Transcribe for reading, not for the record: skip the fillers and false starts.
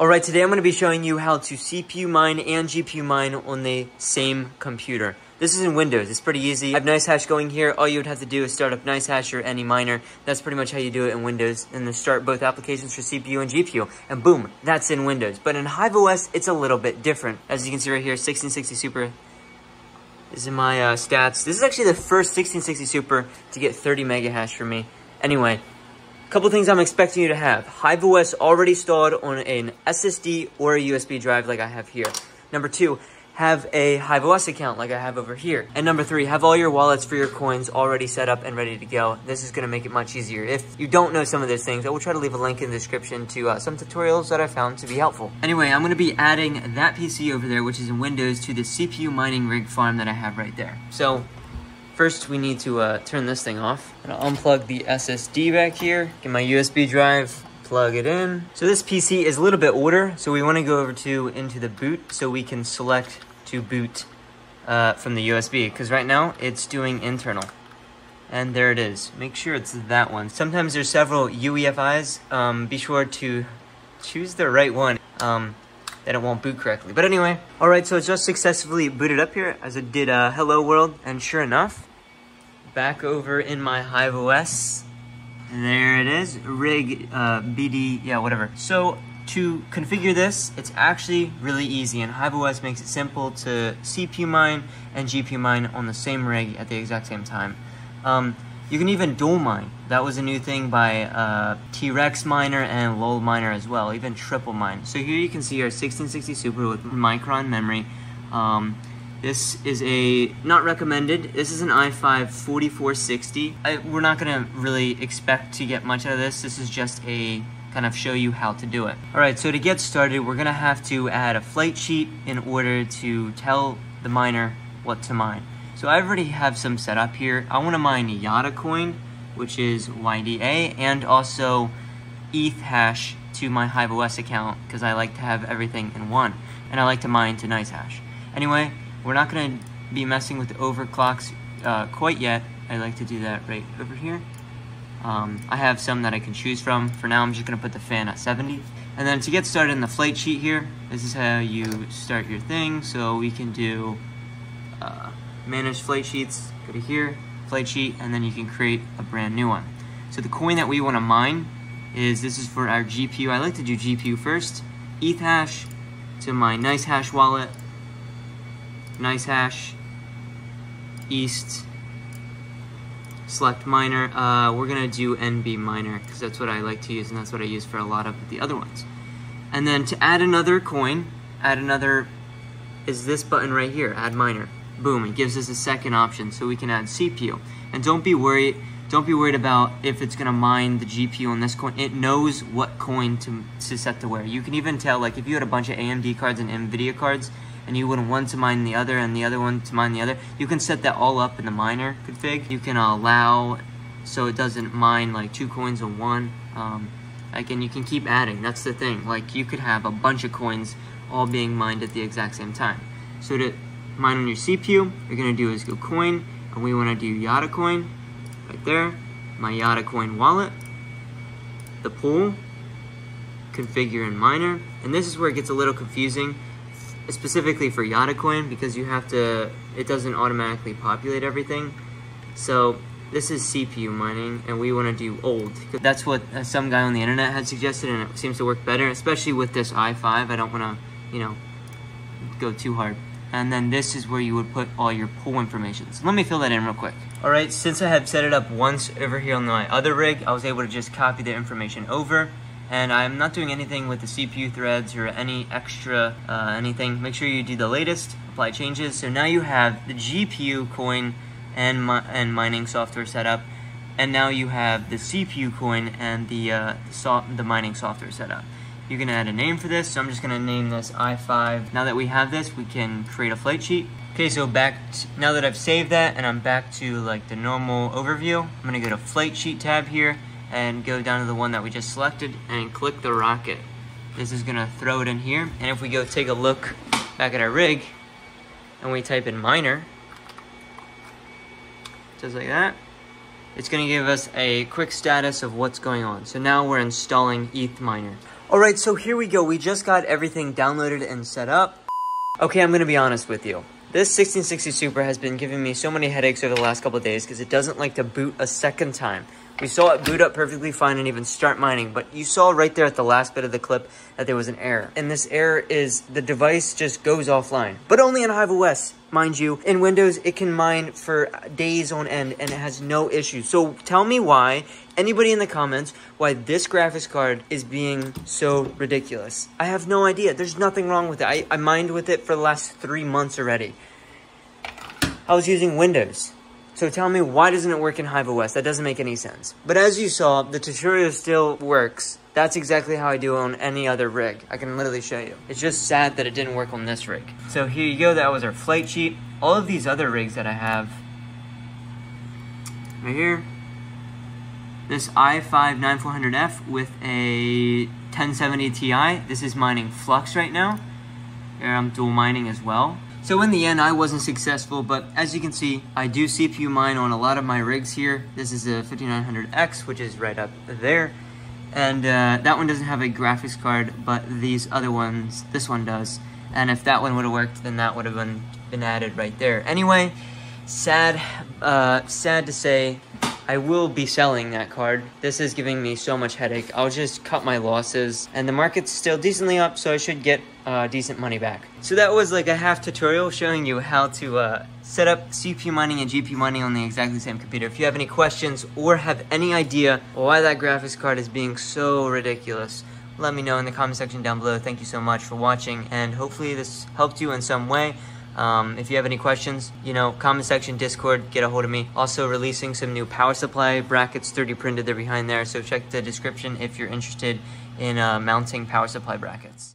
Alright, today I'm going to be showing you how to CPU mine and GPU mine on the same computer. This is in Windows. It's pretty easy. I have NiceHash going here. All you would have to do is start up NiceHash or any miner. That's pretty much how you do it in Windows. And then start both applications for CPU and GPU. And boom, that's in Windows. But in HiveOS, it's a little bit different. As you can see right here, 1660 Super is in my stats. This is actually the first 1660 Super to get 30 mega hash for me. Anyway. Couple things I'm expecting you to have. HiveOS already installed on an SSD or a USB drive like I have here. Number 2, have a HiveOS account like I have over here. And number 3, have all your wallets for your coins already set up and ready to go. This is going to make it much easier. If you don't know some of those things, I will try to leave a link in the description to some tutorials that I found to be helpful. Anyway, I'm going to be adding that PC over there, which is in Windows, to the CPU mining rig farm that I have right there. So first, we need to turn this thing off. I'm gonna unplug the SSD back here, get my USB drive, plug it in. So this PC is a little bit older, so we wanna go over into the boot so we can select to boot from the USB, because right now it's doing internal. And there it is. Make sure it's that one. Sometimes there's several UEFIs. Be sure to choose the right one. Then it won't boot correctly. But anyway, alright, so it's just successfully booted up here as it did hello world, and sure enough, back over in my HiveOS, there it is, rig BD, yeah, whatever. So to configure this, it's actually really easy, and HiveOS makes it simple to CPU mine and GPU mine on the same rig at the exact same time. You can even dual mine. That was a new thing by T-Rex Miner and LOL Miner as well, even triple mine. So here you can see our 1660 Super with micron memory. This is not recommended. This is an i5 4460. We're not gonna really expect to get much out of this. This is just a kind of show you how to do it. Alright, so to get started, we're gonna have to add a flight sheet in order to tell the miner what to mine. So I already have some set up here. I want to mine Yada coin, which is YDA, and also ETH hash to my HiveOS account, because I like to have everything in one. And I like to mine to NiceHash. Anyway, we're not going to be messing with the overclocks quite yet. I like to do that right over here. I have some that I can choose from. For now, I'm just going to put the fan at 70. And then to get started in the flight sheet here, this is how you start your thing. So we can do manage flight sheets, go to here, flight sheet, and then you can create a brand new one. So the coin that we want to mine this is for our GPU. I like to do GPU first. ETH hash to my NiceHash wallet, NiceHash, East, select miner. We're gonna do NB miner because that's what I like to use, and that's what I use for a lot of the other ones. And then to add another coin, is this button right here, add miner. Boom, it gives us a second option, so we can add CPU. And don't be worried about if it's gonna mine the GPU on this coin. It knows what coin to set to where. You can even tell, like if you had a bunch of AMD cards and NVIDIA cards, and you want one to mine the other and the other one to mine the other, you can set that all up in the miner config. You can allow so it doesn't mine like 2 coins on one. And you can keep adding. That's the thing. Like you could have a bunch of coins all being mined at the exact same time. So to mine on your CPU, you're gonna do is go coin, and we want to do Yada coin right there, my Yada coin wallet, the pool, configure in miner, and this is where it gets a little confusing, specifically for Yada coin, because you have to, it doesn't automatically populate everything. So this is CPU mining, and we want to do old. That's what some guy on the internet had suggested, and it seems to work better, especially with this i5. I don't want to, go too hard. And then this is where you would put all your pool information. So let me fill that in real quick. Alright, since I had set it up once over here on my other rig, I was able to just copy the information over. And I'm not doing anything with the CPU threads or any extra anything. Make sure you do the latest, apply changes. So now you have the GPU coin and mining software set up. And now you have the CPU coin and the mining software set up. You can add a name for this, so I'm just going to name this i5. Now that we have this, we can create a flight sheet. Okay, so now that I've saved that and I'm back to like the normal overview, I'm going to go to flight sheet tab here and go down to the one that we just selected and click the rocket. This is going to throw it in here, and if we go take a look back at our rig and we type in miner, just like that, it's going to give us a quick status of what's going on. So now we're installing ETH miner. Alright, so here we go. We just got everything downloaded and set up. Okay, I'm gonna be honest with you. This 1660 Super has been giving me so many headaches over the last couple of days because it doesn't like to boot a second time. We saw it boot up perfectly fine and even start mining, but you saw right there at the last bit of the clip that there was an error. And this error is the device just goes offline, but only in HiveOS, mind you. In Windows, it can mine for days on end and it has no issues. So tell me why, anybody in the comments, why this graphics card is being so ridiculous. I have no idea. There's nothing wrong with it. I mined with it for the last 3 months already. I was using Windows. So tell me, why doesn't it work in HiveOS? That doesn't make any sense. But as you saw, the tutorial still works. That's exactly how I do on any other rig. I can literally show you. It's just sad that it didn't work on this rig. So here you go, that was our flight sheet. All of these other rigs that I have, right here, this i5-9400F with a 1070 Ti. This is mining Flux right now. Here I'm dual mining as well. So in the end, I wasn't successful, but as you can see, I do CPU mine on a lot of my rigs here. This is a 5900X, which is right up there. And that one doesn't have a graphics card, but these other ones, this one does. And if that one would have worked, then that would have been added right there. Anyway, sad to say, I will be selling that card. This is giving me so much headache. I'll just cut my losses. And the market's still decently up, so I should get decent money back. So that was like a half tutorial showing you how to set up CPU mining and GPU mining on the exactly same computer. If you have any questions or have any idea why that graphics card is being so ridiculous, let me know in the comment section down below. Thank you so much for watching, and hopefully this helped you in some way. If you have any questions, comment section, Discord, get a hold of me. Also releasing some new power supply brackets, 3D printed, they're behind there. So check the description if you're interested in mounting power supply brackets.